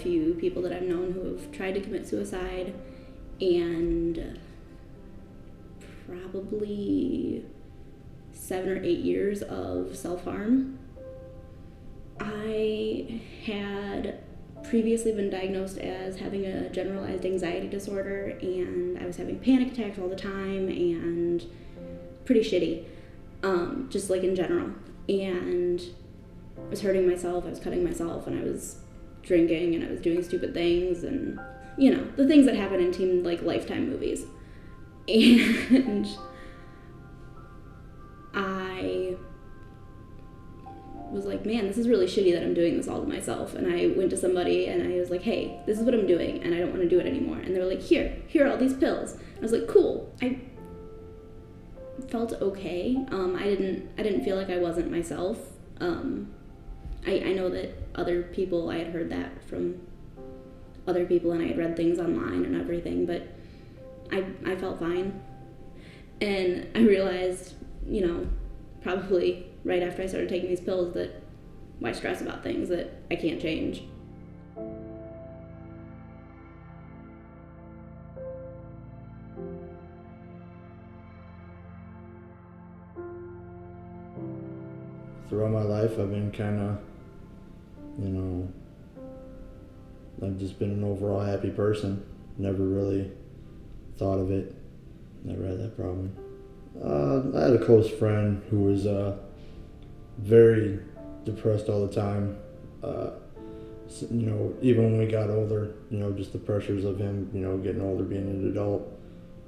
few people that I've known who have tried to commit suicide, and probably 7 or 8 years of self-harm. I had previously been diagnosed as having a generalized anxiety disorder, and I was having panic attacks all the time and pretty shitty, just like in general. And I was hurting myself, I was cutting myself, and I was drinking, and I was doing stupid things, and the things that happen in teen like Lifetime movies. And I was like, man, this is really shitty that I'm doing this all to myself. And I went to somebody and I was like, hey, this is what I'm doing and I don't want to do it anymore. And they were like, here are all these pills. And I was like, cool. I felt okay. I didn't feel like I wasn't myself. I know that other people, I had heard that from other people, and I had read things online and everything, but I felt fine. And I realized, probably right after I started taking these pills, that why stress about things that I can't change. Throughout my life, I've been kind of, I've just been an overall happy person. Never really thought of it. Never had that problem. I had a close friend who was very depressed all the time. Even when we got older, just the pressures of him, getting older, being an adult,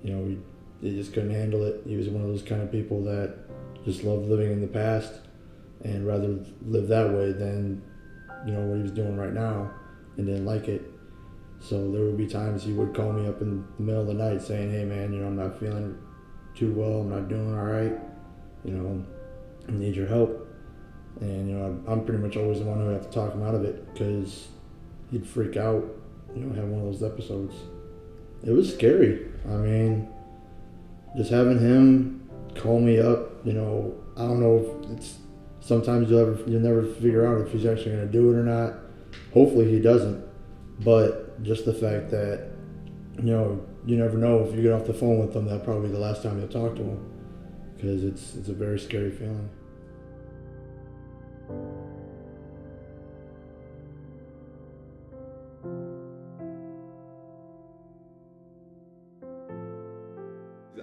he just couldn't handle it. He was one of those kind of people that just loved living in the past and rather live that way than, what he was doing right now, and didn't like it. So there would be times he would call me up in the middle of the night saying, hey man, I'm not feeling too well, I'm not doing all right, I need your help. And, I'm pretty much always the one who had to talk him out of it, because he'd freak out, have one of those episodes. It was scary. I mean, just having him call me up, I don't know if it's, sometimes you'll never figure out if he's actually going to do it or not. Hopefully he doesn't. But just the fact that, you never know if you get off the phone with them, that'll probably be the last time you'll talk to him, because it's a very scary feeling.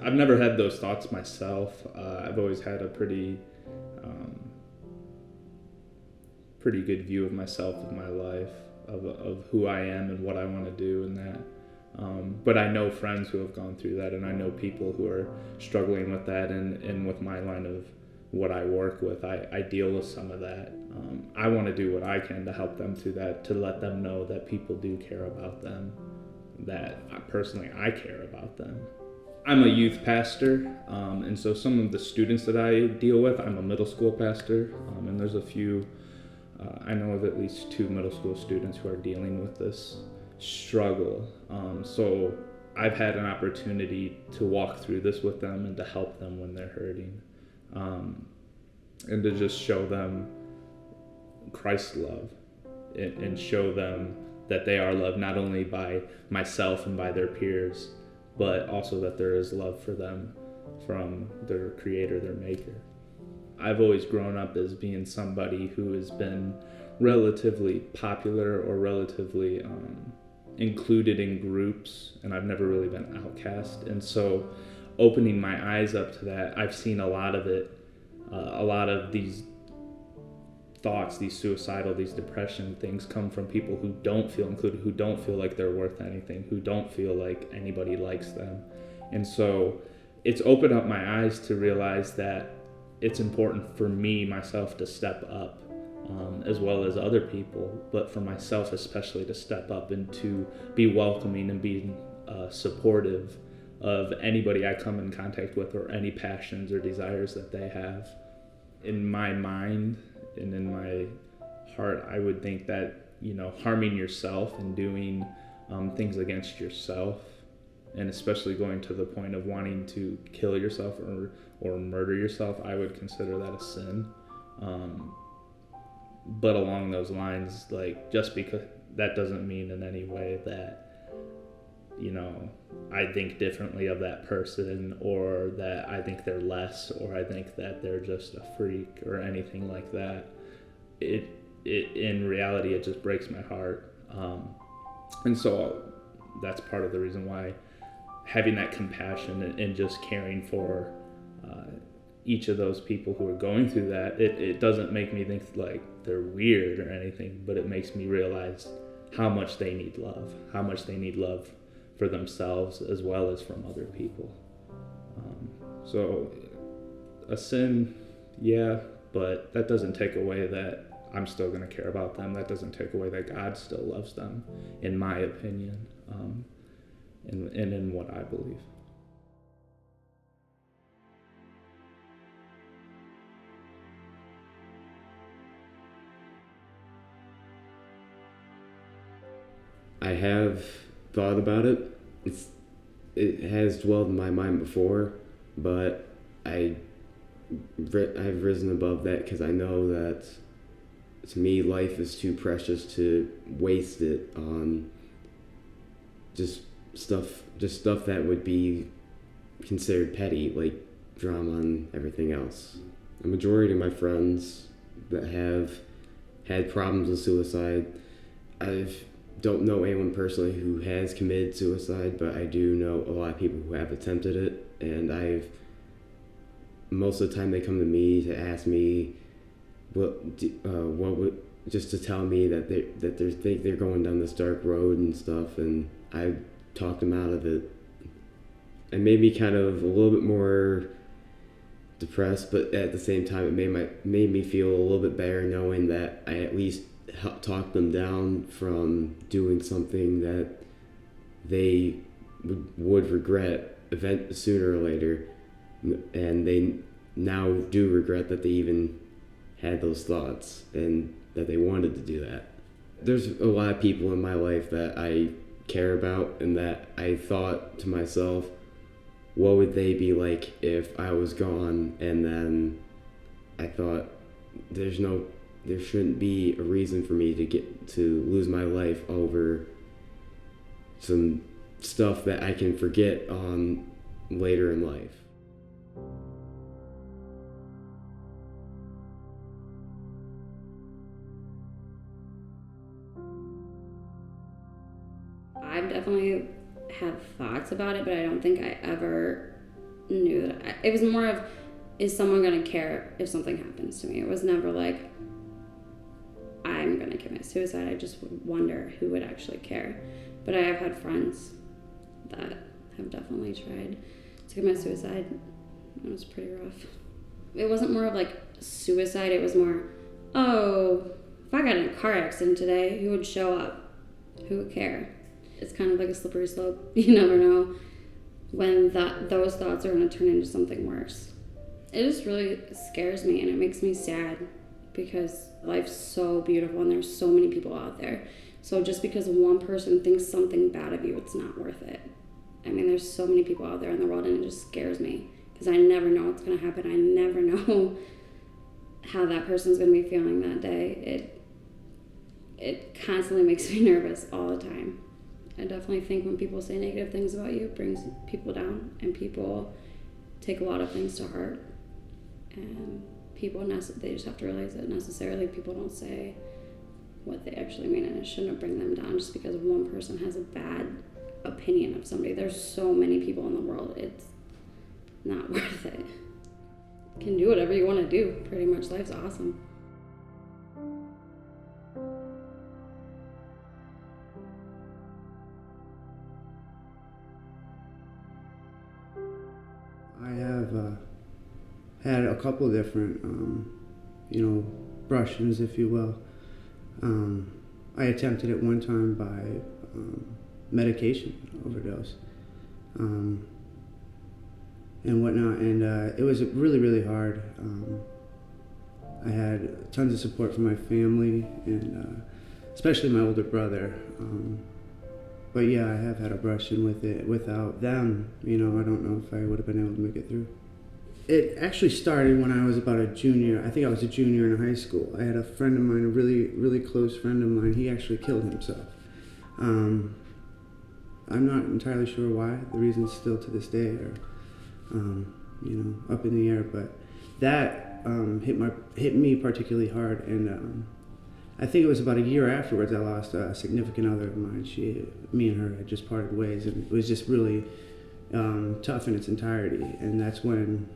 I've never had those thoughts myself. I've always had a pretty good view of myself, of my life, of who I am and what I want to do and that. But I know friends who have gone through that, and I know people who are struggling with that, and with my line of what I work with, I deal with some of that. I want to do what I can to help them through that, to let them know that people do care about them, that I care about them. I'm a youth pastor, and so some of the students that I deal with, I'm a middle school pastor, and there's a few, I know of at least 2 middle school students who are dealing with this struggle. So I've had an opportunity to walk through this with them and to help them when they're hurting, and to just show them Christ's love, and show them that they are loved not only by myself and by their peers, but also that there is love for them from their creator, their maker. I've always grown up as being somebody who has been relatively popular or relatively included in groups, and I've never really been outcast. And so opening my eyes up to that, I've seen a lot of it, a lot of these thoughts, these suicidal, these depression things come from people who don't feel included, who don't feel like they're worth anything, who don't feel like anybody likes them. And so it's opened up my eyes to realize that it's important for me, myself, to step up, as well as other people, but for myself especially to step up and to be welcoming and be supportive of anybody I come in contact with, or any passions or desires that they have. In my mind and in my heart, I would think that, harming yourself and doing things against yourself, and especially going to the point of wanting to kill yourself or murder yourself, I would consider that a sin. But along those lines, like, just because that doesn't mean in any way that, you know, I think differently of that person, or that I think they're less, or I think that they're just a freak or anything like that. It in reality, it just breaks my heart. And so that's part of the reason why having that compassion and just caring for each of those people who are going through that, it doesn't make me think like they're weird or anything, but it makes me realize how much they need love for themselves as well as from other people. So a sin, yeah, but that doesn't take away that I'm still going to care about them. That doesn't take away that God still loves them, in my opinion, and in what I believe. I have thought about it. It has dwelled in my mind before, but I've risen above that because I know that, to me, life is too precious to waste it on just stuff that would be considered petty, like drama and everything else. The majority of my friends that have had problems with suicide, I don't know anyone personally who has committed suicide, but I do know a lot of people who have attempted it, and most of the time they come to me to ask me just to tell me that they think they're going down this dark road and stuff, and I talked them out of it. It made me kind of a little bit more depressed, but at the same time it made me feel a little bit better knowing that I at least helped talk them down from doing something that they would regret sooner or later, and they now do regret that they even had those thoughts and that they wanted to do that. There's a lot of people in my life that I care about, and that I thought to myself, what would they be like if I was gone? And then I thought, there shouldn't be a reason for me to lose my life over some stuff that I can forget on later in life. I've definitely had thoughts about it, but I don't think I ever knew that. It was more of, is someone going to care if something happens to me? It was never like, I'm going to commit suicide. I just would wonder who would actually care. But I have had friends that have definitely tried to commit suicide. It was pretty rough. It wasn't more of like suicide. It was more, oh, if I got in a car accident today, who would show up? Who would care? It's kind of like a slippery slope. You never know when those thoughts are going to turn into something worse. It just really scares me, and it makes me sad because life's so beautiful and there's so many people out there. So just because one person thinks something bad of you, it's not worth it. I mean, there's so many people out there in the world, and it just scares me because I never know what's going to happen. I never know how that person's going to be feeling that day. It constantly makes me nervous all the time. I definitely think when people say negative things about you, it brings people down, and people take a lot of things to heart. And they just have to realize that necessarily people don't say what they actually mean, and it shouldn't bring them down just because one person has a bad opinion of somebody. There's so many people in the world. It's not worth it. You can do whatever you want to do. Pretty much, life's awesome. I have had a couple different, brush-ins, if you will. I attempted it one time by medication overdose and whatnot, and it was really, really hard. I had tons of support from my family and especially my older brother. But yeah, I have had a brush-in with it. Without them, I don't know if I would have been able to make it through. It actually started when I was about a junior. I think I was a junior in high school. I had a friend of mine, a really, really close friend of mine. He actually killed himself. I'm not entirely sure why. The reason's still to this day are, up in the air. But that hit me particularly hard, and I think it was about a year afterwards I lost a significant other of mine. Me and her had just parted ways, and it was just really tough in its entirety. And that's when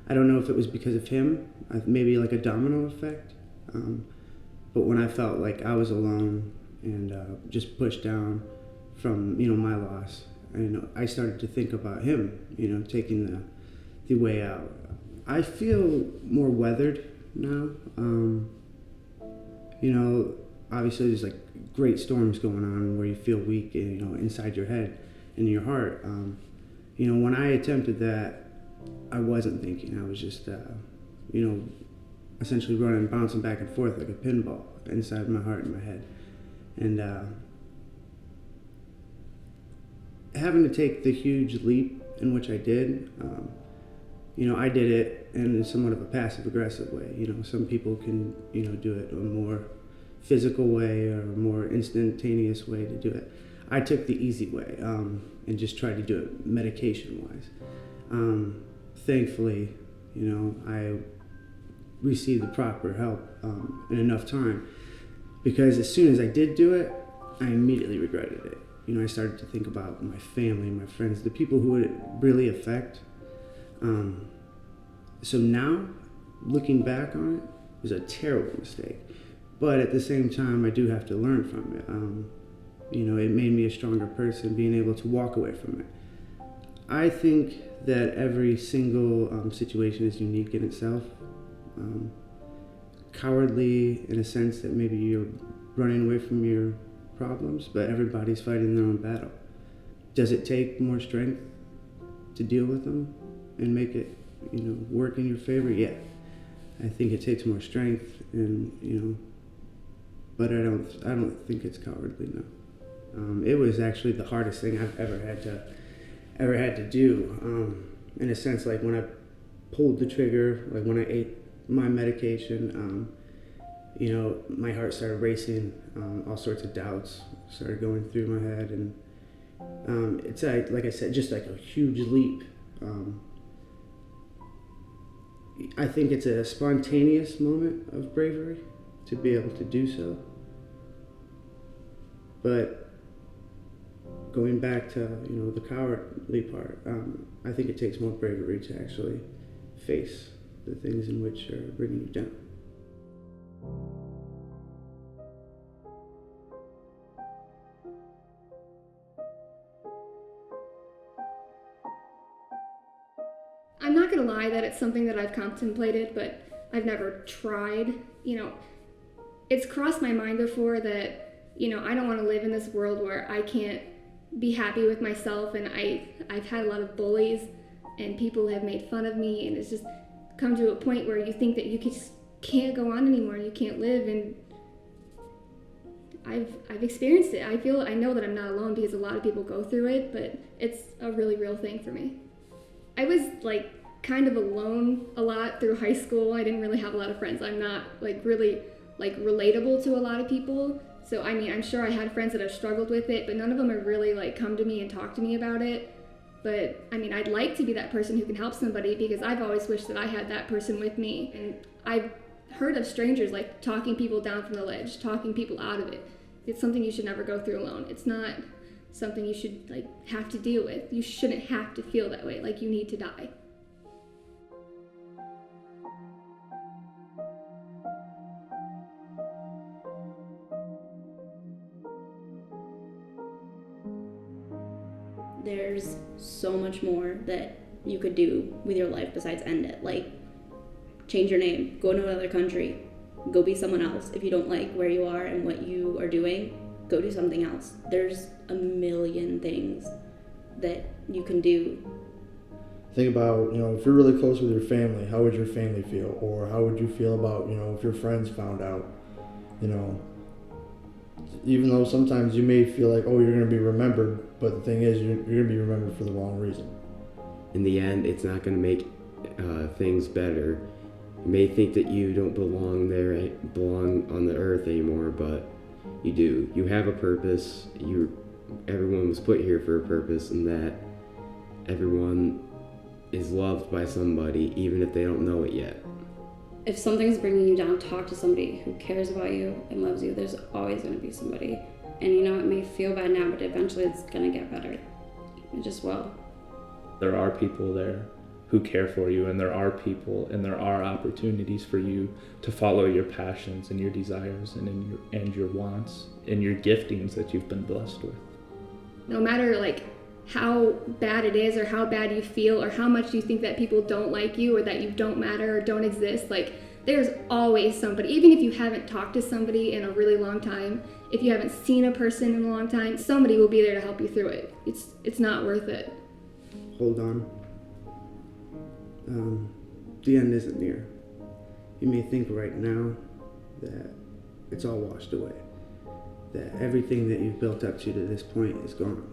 I don't know if it was because of him, maybe like a domino effect. But when I felt like I was alone and just pushed down from my loss, and I started to think about him, taking the way out. I feel more weathered now. Obviously there's like great storms going on where you feel weak, inside your head and your heart. When I attempted that, I wasn't thinking. I was just, essentially running, bouncing back and forth like a pinball inside my heart and my head. And having to take the huge leap in which I did, I did it in somewhat of a passive-aggressive way. Some people can, do it in a more physical way or a more instantaneous way to do it. I took the easy way and just tried to do it medication-wise. Thankfully, I received the proper help in enough time, because as soon as I did do it, I immediately regretted it. I started to think about my family, my friends, the people who it really affect. So now, looking back on it, it was a terrible mistake. But at the same time, I do have to learn from it. It made me a stronger person, being able to walk away from it. I think that every single situation is unique in itself. Cowardly in a sense that maybe you're running away from your problems, but everybody's fighting their own battle. Does it take more strength to deal with them and make it, work in your favor? Yeah, I think it takes more strength, and but I don't think it's cowardly. No, it was actually the hardest thing I've ever had to do. In a sense, like when I pulled the trigger, like when I ate my medication, my heart started racing, all sorts of doubts started going through my head, and it's like I said, just like a huge leap. I think it's a spontaneous moment of bravery to be able to do so. But going back to the cowardly part, I think it takes more bravery to actually face the things in which are bringing you down. I'm not gonna lie that it's something that I've contemplated, but I've never tried. It's crossed my mind before that, I don't want to live in this world where I can't be happy with myself, and I've had a lot of bullies and people have made fun of me, and it's just come to a point where you think that you just can't go on anymore, you can't live, and I've experienced it. I know that I'm not alone because a lot of people go through it, but it's a really real thing for me. I was kind of alone a lot through high school. I didn't really have a lot of friends. I'm not really relatable to a lot of people. So I'm sure I had friends that have struggled with it, but none of them have really come to me and talked to me about it. But I'd like to be that person who can help somebody, because I've always wished that I had that person with me. And I've heard of strangers talking people down from the ledge, talking people out of it. It's something you should never go through alone. It's not something you should have to deal with. You shouldn't have to feel that way, like you need to die. There's so much more that you could do with your life besides end it. Change your name, go to another country, go be someone else. If you don't like where you are and what you are doing, go do something else. There's a million things that you can do. Think about, if you're really close with your family, how would your family feel? Or how would you feel about, if your friends found out? Even though sometimes you may feel like, oh, you're going to be remembered, but the thing is, you're going to be remembered for the wrong reason. in the end, it's not going to make things better. You may think that you don't belong on the earth anymore, but you do. You have a purpose. Everyone was put here for a purpose, and that everyone is loved by somebody, even if they don't know it yet. If something's bringing you down, talk to somebody who cares about you and loves you. There's always going to be somebody. And you know, it may feel bad now, but eventually it's going to get better. It just will. There are people there who care for you, and there are people and there are opportunities for you to follow your passions and your desires and your wants and your giftings that you've been blessed with. No matter like how bad it is or how bad you feel or how much you think that people don't like you or that you don't matter or don't exist, like there's always somebody. Even if you haven't talked to somebody in a really long time, if you haven't seen a person in a long time, somebody will be there to help you through it. It's not worth it. Hold on. The end isn't near. You may think right now that it's all washed away, that everything that you've built up to this point is gone.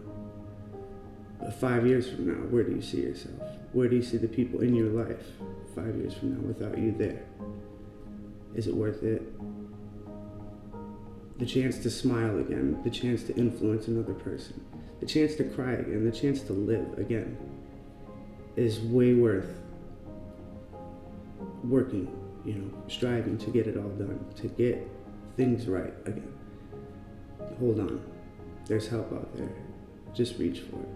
But 5 years from now, where do you see yourself? Where do you see the people in your life 5 years from now without you there? Is it worth it? The chance to smile again, the chance to influence another person, the chance to cry again, the chance to live again is way worth working, striving to get it all done, to get things right again. Hold on. There's help out there. Just reach for it.